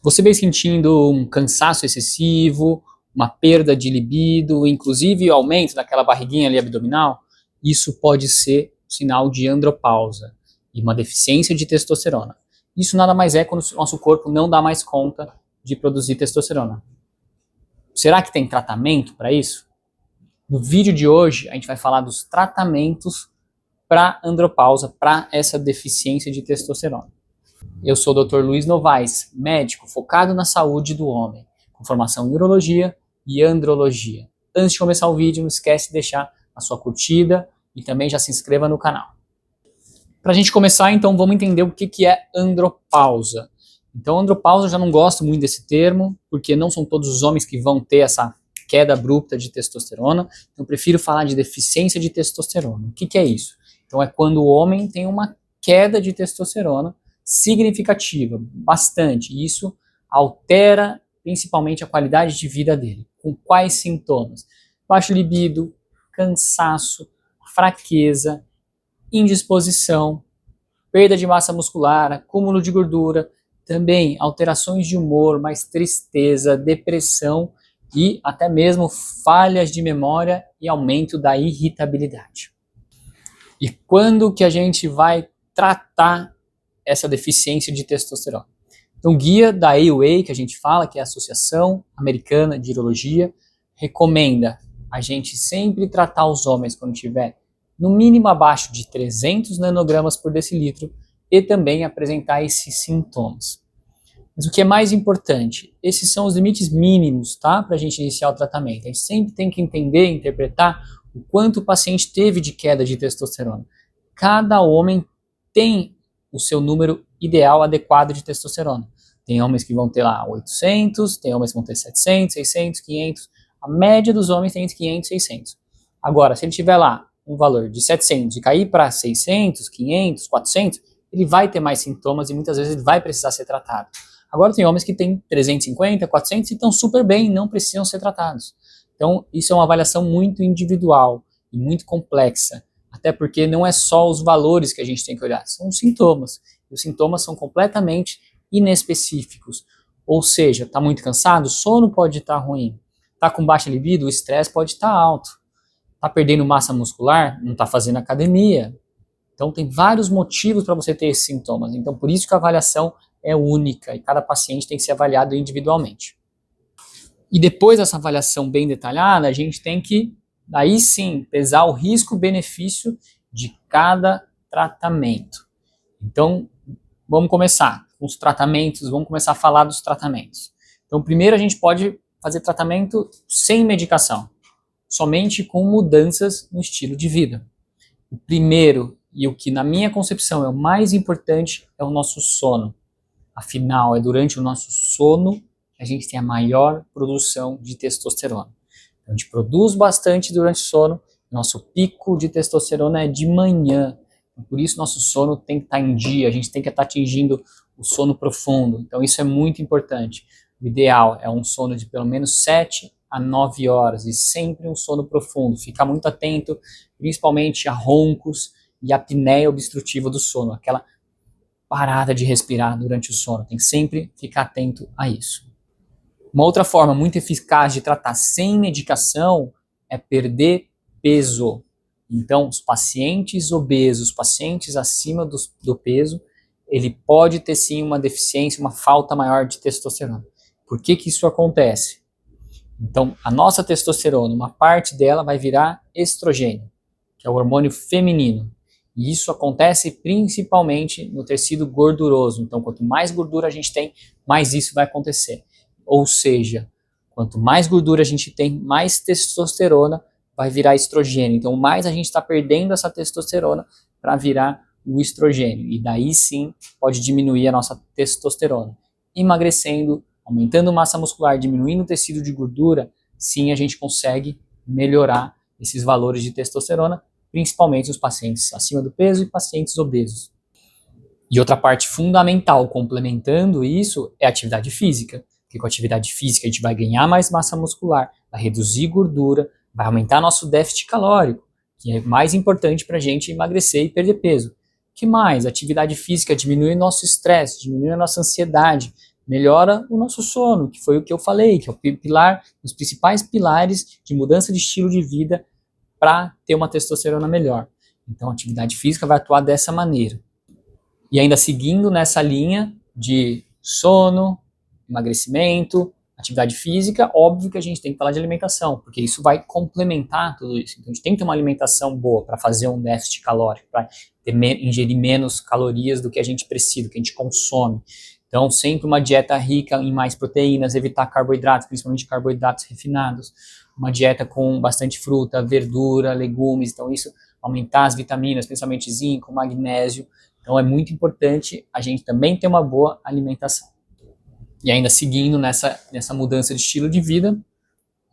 Você vem sentindo um cansaço excessivo, uma perda de libido, inclusive o aumento daquela barriguinha ali abdominal? Isso pode ser um sinal de andropausa e uma deficiência de testosterona. Isso nada mais é quando o nosso corpo não dá mais conta de produzir testosterona. Será que tem tratamento para isso? No vídeo de hoje a gente vai falar dos tratamentos para andropausa, para essa deficiência de testosterona. Eu sou o Dr. Luiz Novaes, médico focado na saúde do homem, com formação em urologia e andrologia. Antes de começar o vídeo, não esquece de deixar a sua curtida e também já se inscreva no canal. Para a gente começar, então, vamos entender o que é andropausa. Então, andropausa eu já não gosto muito desse termo, porque não são todos os homens que vão ter essa queda abrupta de testosterona. Então, eu prefiro falar de deficiência de testosterona. O que é isso? Então, é quando o homem tem uma queda de testosterona significativa, bastante. E isso altera principalmente a qualidade de vida dele. Com quais sintomas? Baixo libido, cansaço, fraqueza, indisposição, perda de massa muscular, acúmulo de gordura, também alterações de humor, mais tristeza, depressão e até mesmo falhas de memória e aumento da irritabilidade. E quando que a gente vai tratar essa deficiência de testosterona? Então, o guia da AUA, que a gente fala, que é a Associação Americana de Urologia, recomenda a gente sempre tratar os homens quando tiver no mínimo abaixo de 300 nanogramas por decilitro e também apresentar esses sintomas. Mas o que é mais importante, esses são os limites mínimos, tá? Para a gente iniciar o tratamento. A gente sempre tem que entender e interpretar o quanto o paciente teve de queda de testosterona. Cada homem tem o seu número ideal adequado de testosterona. Tem homens que vão ter lá 800, tem homens que vão ter 700, 600, 500. A média dos homens tem entre 500 e 600. Agora, se ele tiver lá um valor de 700 e cair para 600, 500, 400, ele vai ter mais sintomas e muitas vezes ele vai precisar ser tratado. Agora tem homens que têm 350, 400 e estão super bem e não precisam ser tratados. Então isso é uma avaliação muito individual e muito complexa, até porque não é só os valores que a gente tem que olhar, são os sintomas. E os sintomas são completamente inespecíficos. Ou seja, está muito cansado, o sono pode estar ruim. Está com baixa libido, o estresse pode estar alto. Está perdendo massa muscular, não está fazendo academia. Então tem vários motivos para você ter esses sintomas. Então por isso que a avaliação é única e cada paciente tem que ser avaliado individualmente. E depois dessa avaliação bem detalhada, a gente tem que, daí sim, pesar o risco-benefício de cada tratamento. Então vamos começar com os tratamentos, vamos começar a falar dos tratamentos. Então primeiro a gente pode fazer tratamento sem medicação, somente com mudanças no estilo de vida. O primeiro e o que na minha concepção é o mais importante é o nosso sono. Afinal, é durante o nosso sono que a gente tem a maior produção de testosterona. Então, a gente produz bastante durante o sono, nosso pico de testosterona é de manhã. Por isso nosso sono tem que estar em dia, a gente tem que estar atingindo o sono profundo. Então isso é muito importante. O ideal é um sono de pelo menos 7 a 9 horas e sempre um sono profundo. Ficar muito atento, principalmente a roncos e a apneia obstrutiva do sono, aquela parada de respirar durante o sono. Tem que sempre ficar atento a isso. Uma outra forma muito eficaz de tratar sem medicação é perder peso. Então, os pacientes obesos, pacientes acima do peso, ele pode ter sim uma deficiência, uma falta maior de testosterona. Por que isso acontece? Então, a nossa testosterona, uma parte dela vai virar estrogênio, que é o hormônio feminino. E isso acontece principalmente no tecido gorduroso. Então, quanto mais gordura a gente tem, mais isso vai acontecer. Ou seja, quanto mais gordura a gente tem, mais testosterona vai virar estrogênio. Então, mais a gente está perdendo essa testosterona para virar o estrogênio. E daí sim pode diminuir a nossa testosterona. Emagrecendo, aumentando massa muscular, diminuindo o tecido de gordura, sim a gente consegue melhorar esses valores de testosterona, principalmente os pacientes acima do peso e pacientes obesos. E outra parte fundamental, complementando isso, é a atividade física. Porque com a atividade física a gente vai ganhar mais massa muscular, vai reduzir gordura, vai aumentar nosso déficit calórico, que é mais importante para a gente emagrecer e perder peso. O que mais? A atividade física diminui nosso estresse, diminui a nossa ansiedade, melhora o nosso sono, que foi o que eu falei, que é o pilar, os principais pilares de mudança de estilo de vida para ter uma testosterona melhor. Então, a atividade física vai atuar dessa maneira. E ainda seguindo nessa linha de sono, emagrecimento, atividade física, óbvio que a gente tem que falar de alimentação, porque isso vai complementar tudo isso. Então, a gente tem que ter uma alimentação boa para fazer um déficit calórico, para ingerir menos calorias do que a gente precisa, do que a gente consome. Então, sempre uma dieta rica em mais proteínas, evitar carboidratos, principalmente carboidratos refinados, uma dieta com bastante fruta, verdura, legumes, então isso aumentar as vitaminas, principalmente zinco, magnésio. Então é muito importante a gente também ter uma boa alimentação. E ainda seguindo nessa mudança de estilo de vida,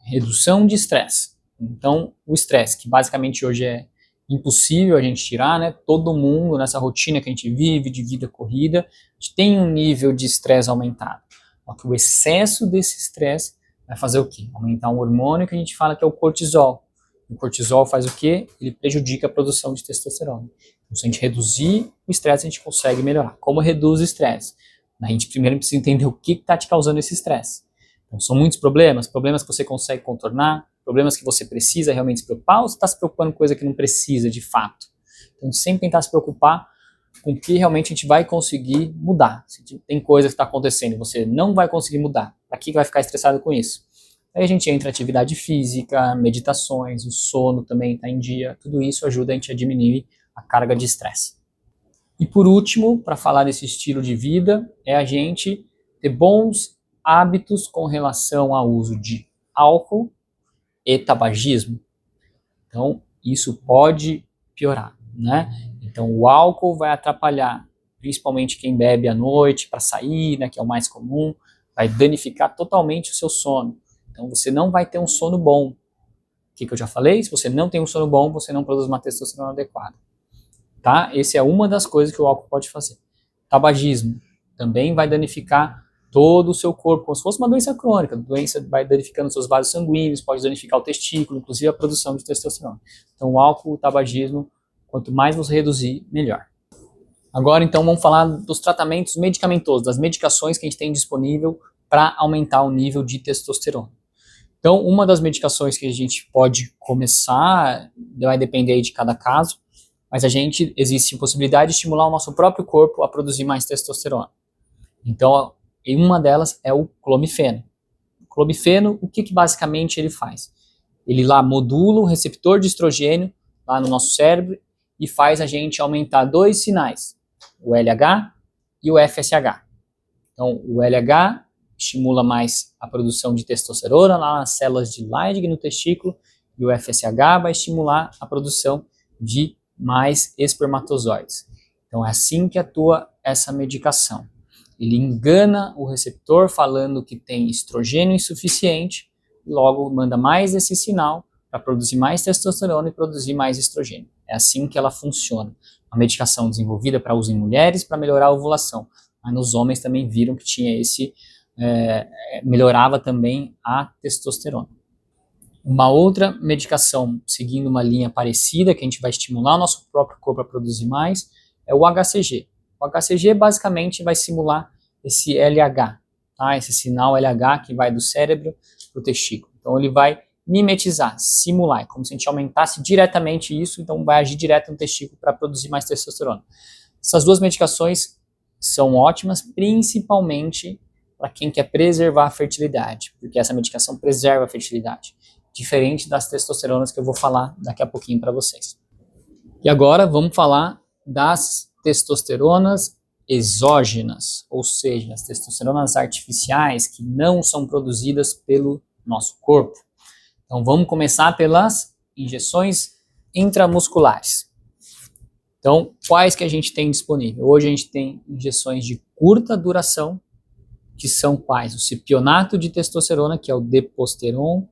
redução de estresse. Então, o estresse, que basicamente hoje é impossível a gente tirar, né? Todo mundo nessa rotina que a gente vive, de vida corrida, a gente tem um nível de estresse aumentado. Só que o excesso desse estresse vai fazer o quê? Aumentar um hormônio que a gente fala que é o cortisol. O cortisol faz o quê? Ele prejudica a produção de testosterona. Então, se a gente reduzir o estresse, a gente consegue melhorar. Como reduz o estresse? A gente primeiro precisa entender o que está te causando esse estresse. Então, são muitos problemas que você consegue contornar, problemas que você precisa realmente se preocupar, ou você está se preocupando com coisa que não precisa de fato. Então, a gente sempre tentar se preocupar com o que realmente a gente vai conseguir mudar. Se tem coisa que está acontecendo e você não vai conseguir mudar, para que vai ficar estressado com isso? Aí a gente entra em atividade física, meditações, o sono também está em dia, tudo isso ajuda a gente a diminuir a carga de estresse. E por último, para falar desse estilo de vida, é a gente ter bons hábitos com relação ao uso de álcool e tabagismo. Então, isso pode piorar, né? Então, o álcool vai atrapalhar, principalmente quem bebe à noite para sair, né, que é o mais comum, vai danificar totalmente o seu sono. Então, você não vai ter um sono bom. O que eu já falei? Se você não tem um sono bom, você não produz uma testosterona adequada. Tá? Essa é uma das coisas que o álcool pode fazer. Tabagismo também vai danificar todo o seu corpo, como se fosse uma doença crônica. A doença vai danificando seus vasos sanguíneos, pode danificar o testículo, inclusive a produção de testosterona. Então, o álcool, o tabagismo, quanto mais você reduzir, melhor. Agora, então, vamos falar dos tratamentos medicamentosos, das medicações que a gente tem disponível para aumentar o nível de testosterona. Então, uma das medicações que a gente pode começar, vai depender de cada caso, mas existe a possibilidade de estimular o nosso próprio corpo a produzir mais testosterona. Então, uma delas é o clomifeno. O clomifeno, o que basicamente ele faz? Ele lá modula o receptor de estrogênio lá no nosso cérebro e faz a gente aumentar dois sinais, o LH e o FSH. Então, o LH estimula mais a produção de testosterona lá nas células de Leydig no testículo e o FSH vai estimular a produção de mais espermatozoides. Então, é assim que atua essa medicação. Ele engana o receptor falando que tem estrogênio insuficiente e logo manda mais esse sinal para produzir mais testosterona e produzir mais estrogênio. É assim que ela funciona. Uma medicação desenvolvida para uso em mulheres para melhorar a ovulação. Mas nos homens também viram que tinha melhorava também a testosterona. Uma outra medicação, seguindo uma linha parecida, que a gente vai estimular o nosso próprio corpo a produzir mais, é o HCG. O HCG basicamente vai simular esse LH, tá? Esse sinal LH que vai do cérebro para o testículo. Então ele vai mimetizar, simular, como se a gente aumentasse diretamente isso, então vai agir direto no testículo para produzir mais testosterona. Essas duas medicações são ótimas, principalmente para quem quer preservar a fertilidade, porque essa medicação preserva a fertilidade, diferente das testosteronas que eu vou falar daqui a pouquinho para vocês. E agora vamos falar das testosteronas exógenas, ou seja, as testosteronas artificiais que não são produzidas pelo nosso corpo. Então vamos começar pelas injeções intramusculares. Então, quais que a gente tem disponível? Hoje a gente tem injeções de curta duração, que são quais? O cipionato de testosterona, que é o deposteron.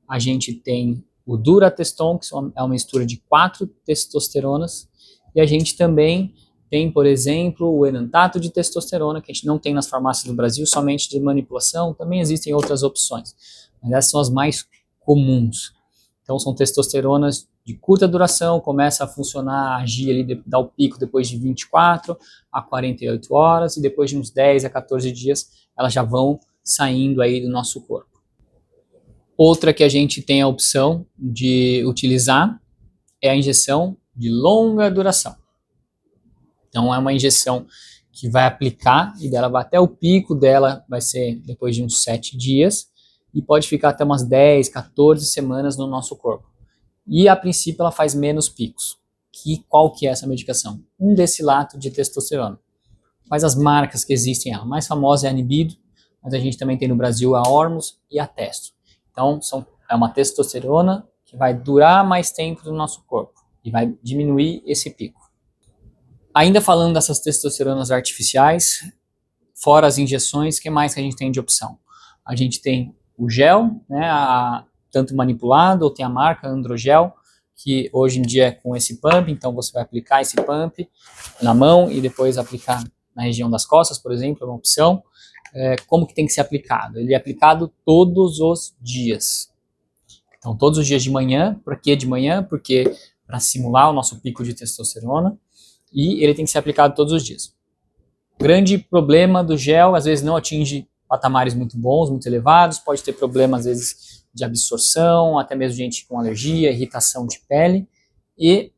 A gente tem o durateston, que é uma mistura de 4 testosteronas. E a gente também tem, por exemplo, o enantato de testosterona, que a gente não tem nas farmácias do Brasil, somente de manipulação. Também existem outras opções, mas essas são as mais comuns. Então, são testosteronas de curta duração, começa a funcionar, agir ali, dar o pico depois de 24 a 48 horas, e depois de uns 10 a 14 dias, elas já vão saindo aí do nosso corpo. Outra que a gente tem a opção de utilizar é a injeção de longa duração. Então é uma injeção que vai aplicar e dela vai até o pico dela, vai ser depois de uns 7 dias, e pode ficar até umas 10, 14 semanas no nosso corpo. E a princípio ela faz menos picos. Qual que é essa medicação? Um destilato de testosterona. Quais as marcas que existem? A mais famosa é a Anibido, mas a gente também tem no Brasil a Ormus e a Testo. Então é uma testosterona que vai durar mais tempo no nosso corpo e vai diminuir esse pico. Ainda falando dessas testosteronas artificiais, fora as injeções, o que mais que a gente tem de opção? A gente tem o gel, né, tanto manipulado, ou tem a marca Androgel, que hoje em dia é com esse pump, então você vai aplicar esse pump na mão e depois aplicar na região das costas, por exemplo, é uma opção. Como que tem que ser aplicado? Ele é aplicado todos os dias. Então, todos os dias de manhã. Por que de manhã? Porque para simular o nosso pico de testosterona, e ele tem que ser aplicado todos os dias. O grande problema do gel, às vezes não atinge patamares muito bons, muito elevados, pode ter problema, às vezes, de absorção, até mesmo gente com alergia, irritação de pele e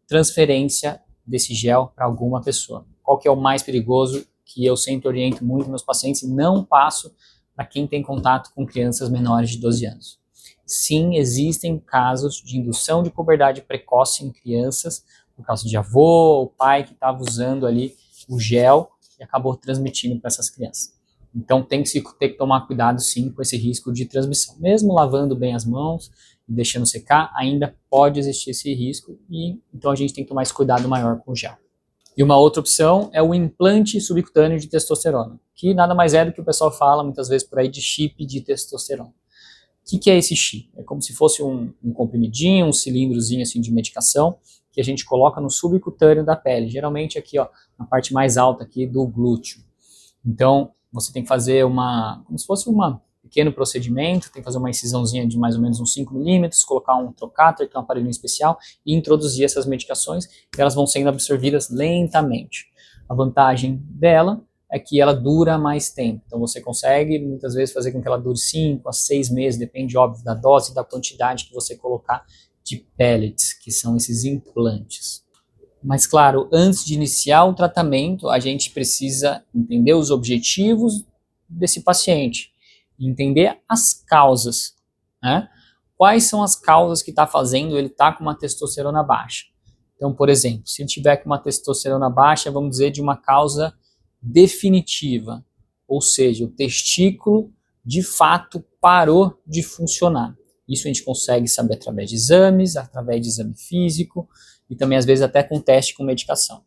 transferência desse gel para alguma pessoa. Qual que é o mais perigoso, que eu sempre oriento muito meus pacientes e não passo para quem tem contato com crianças menores de 12 anos. Sim, existem casos de indução de puberdade precoce em crianças, por causa de avô ou pai que estava usando ali o gel e acabou transmitindo para essas crianças. Então tem que tomar cuidado sim com esse risco de transmissão. Mesmo lavando bem as mãos e deixando secar, ainda pode existir esse risco, e então a gente tem que tomar esse cuidado maior com o gel. E uma outra opção é o implante subcutâneo de testosterona, que nada mais é do que o pessoal fala muitas vezes por aí de chip de testosterona. O que é esse chip? É como se fosse um comprimidinho, um cilindrozinho assim de medicação, que a gente coloca no subcutâneo da pele, geralmente aqui ó, na parte mais alta aqui do glúteo. Então você tem que fazer como se fosse um pequeno procedimento, tem que fazer uma incisãozinha de mais ou menos uns 5 milímetros, colocar um trocáter, que é um aparelho especial, e introduzir essas medicações, e elas vão sendo absorvidas lentamente. A vantagem dela é que ela dura mais tempo, então você consegue muitas vezes fazer com que ela dure 5 a 6 meses, depende óbvio da dose e da quantidade que você colocar de pellets, que são esses implantes. Mas claro, antes de iniciar o tratamento, a gente precisa entender os objetivos desse paciente, entender as causas, né? Quais são as causas que está fazendo ele estar com uma testosterona baixa? Então, por exemplo, se ele tiver com uma testosterona baixa, vamos dizer de uma causa definitiva, ou seja, o testículo de fato parou de funcionar. Isso a gente consegue saber através de exames, através de exame físico e também às vezes até com teste com medicação.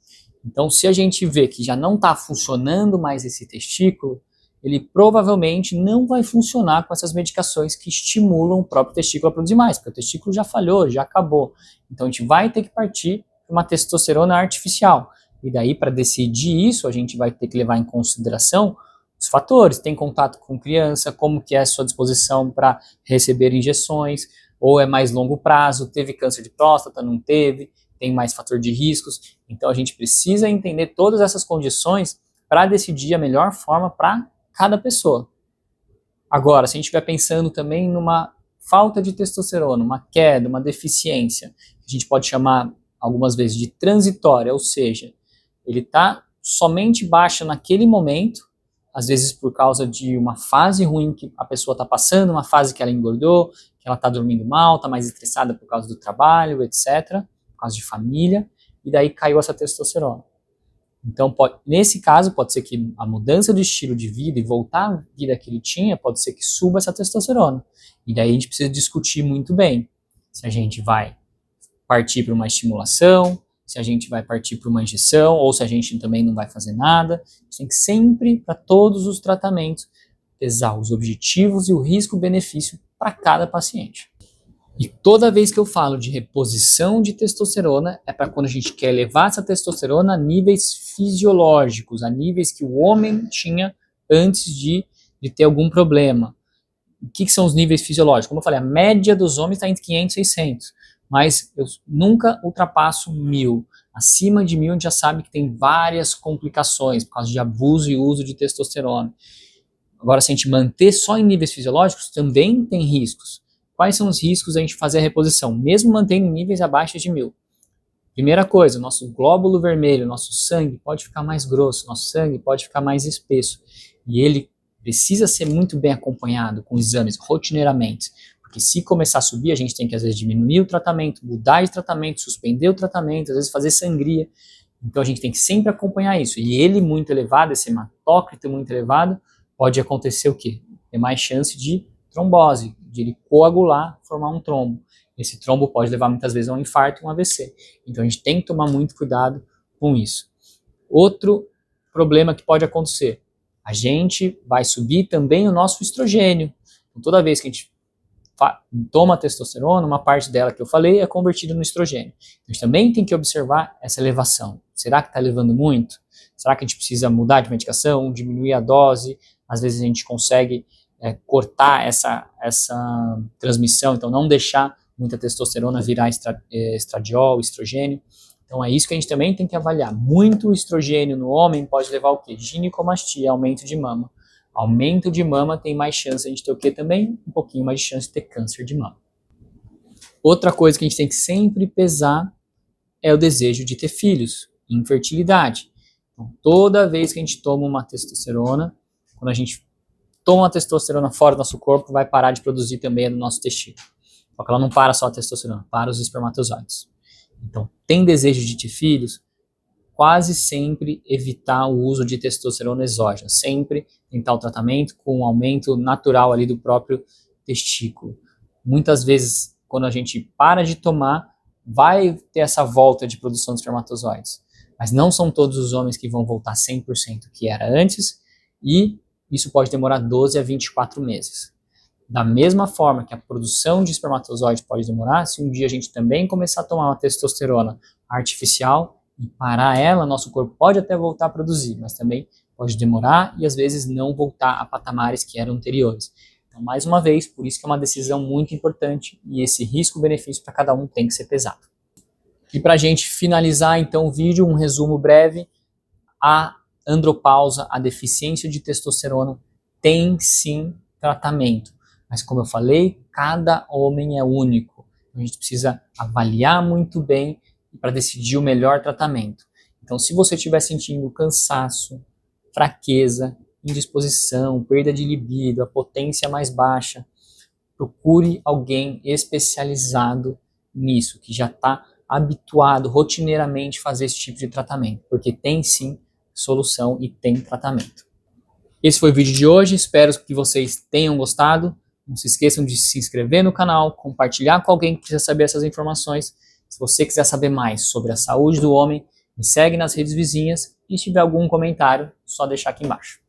Então, se a gente vê que já não está funcionando mais esse testículo, ele provavelmente não vai funcionar com essas medicações que estimulam o próprio testículo a produzir mais, porque o testículo já falhou, já acabou. Então, a gente vai ter que partir para uma testosterona artificial. E daí, para decidir isso, a gente vai ter que levar em consideração os fatores. Tem contato com criança, como que é a sua disposição para receber injeções, ou é mais longo prazo, teve câncer de próstata, não teve, tem mais fator de riscos. Então, a gente precisa entender todas essas condições para decidir a melhor forma para cada pessoa. Agora, se a gente estiver pensando também numa falta de testosterona, uma queda, uma deficiência, a gente pode chamar algumas vezes de transitória, ou seja, ele está somente baixo naquele momento, às vezes por causa de uma fase ruim que a pessoa está passando, uma fase que ela engordou, que ela está dormindo mal, está mais estressada por causa do trabalho, etc., por causa de família, e daí caiu essa testosterona. Então, nesse caso, pode ser que a mudança do estilo de vida e voltar à vida que ele tinha, pode ser que suba essa testosterona. E daí a gente precisa discutir muito bem se a gente vai partir para uma estimulação, se a gente vai partir para uma injeção, ou se a gente também não vai fazer nada. A gente tem que sempre, para todos os tratamentos, pesar os objetivos e o risco-benefício para cada paciente. E toda vez que eu falo de reposição de testosterona, é para quando a gente quer levar essa testosterona a níveis fisiológicos, a níveis que o homem tinha antes de ter algum problema. O que são os níveis fisiológicos? Como eu falei, a média dos homens está entre 500 e 600. mas eu nunca ultrapasso 1000. Acima de 1000 a gente já sabe que tem várias complicações por causa de abuso e uso de testosterona. Agora, se a gente manter só em níveis fisiológicos, também tem riscos. Quais são os riscos da gente fazer a reposição, mesmo mantendo níveis abaixo de 1000? Primeira coisa, nosso glóbulo vermelho, nosso sangue pode ficar mais grosso, nosso sangue pode ficar mais espesso. E ele precisa ser muito bem acompanhado com exames rotineiramente. Porque se começar a subir, a gente tem que às vezes diminuir o tratamento, mudar de tratamento, suspender o tratamento, às vezes fazer sangria. Então a gente tem que sempre acompanhar isso. E ele muito elevado, esse hematócrito muito elevado, pode acontecer o quê? Ter mais chance de trombose, de ele coagular, formar um trombo. Esse trombo pode levar muitas vezes a um infarto e um AVC. Então a gente tem que tomar muito cuidado com isso. Outro problema que pode acontecer, a gente vai subir também o nosso estrogênio. Então, toda vez que a gente toma testosterona, uma parte dela que eu falei é convertida no estrogênio. A gente também tem que observar essa elevação. Será que está elevando muito? Será que a gente precisa mudar de medicação, diminuir a dose? Às vezes a gente consegue cortar essa transmissão, então não deixar muita testosterona virar estradiol, estrogênio. Então é isso que a gente também tem que avaliar. Muito estrogênio no homem pode levar ao quê? Ginecomastia, aumento de mama. Aumento de mama tem mais chance de a gente ter o quê também? Um pouquinho mais de chance de ter câncer de mama. Outra coisa que a gente tem que sempre pesar é o desejo de ter filhos, infertilidade. Então, toda vez que a gente toma uma testosterona, quando a gente toma uma testosterona fora do nosso corpo, vai parar de produzir também no nosso testículo. Só que ela não para só a testosterona, para os espermatozoides. Então, tem desejo de ter filhos? Quase sempre evitar o uso de testosterona exógena. Sempre tentar o tratamento com um aumento natural ali do próprio testículo. Muitas vezes, quando a gente para de tomar, vai ter essa volta de produção de espermatozoides. Mas não são todos os homens que vão voltar 100% que era antes, e isso pode demorar 12 a 24 meses. Da mesma forma que a produção de espermatozoide pode demorar, se um dia a gente também começar a tomar uma testosterona artificial e parar ela, nosso corpo pode até voltar a produzir, mas também pode demorar e às vezes não voltar a patamares que eram anteriores. Então, mais uma vez, por isso que é uma decisão muito importante e esse risco-benefício para cada um tem que ser pesado. E para a gente finalizar então o vídeo, um resumo breve, a andropausa, a deficiência de testosterona tem sim tratamento. Mas como eu falei, cada homem é único. A gente precisa avaliar muito bem para decidir o melhor tratamento. Então, se você estiver sentindo cansaço, fraqueza, indisposição, perda de libido, a potência mais baixa, procure alguém especializado nisso, que já está habituado rotineiramente a fazer esse tipo de tratamento, porque tem sim solução e tem tratamento. Esse foi o vídeo de hoje, espero que vocês tenham gostado. Não se esqueçam de se inscrever no canal, compartilhar com alguém que precisa saber essas informações. Se você quiser saber mais sobre a saúde do homem, me segue nas redes vizinhas e se tiver algum comentário, só deixar aqui embaixo.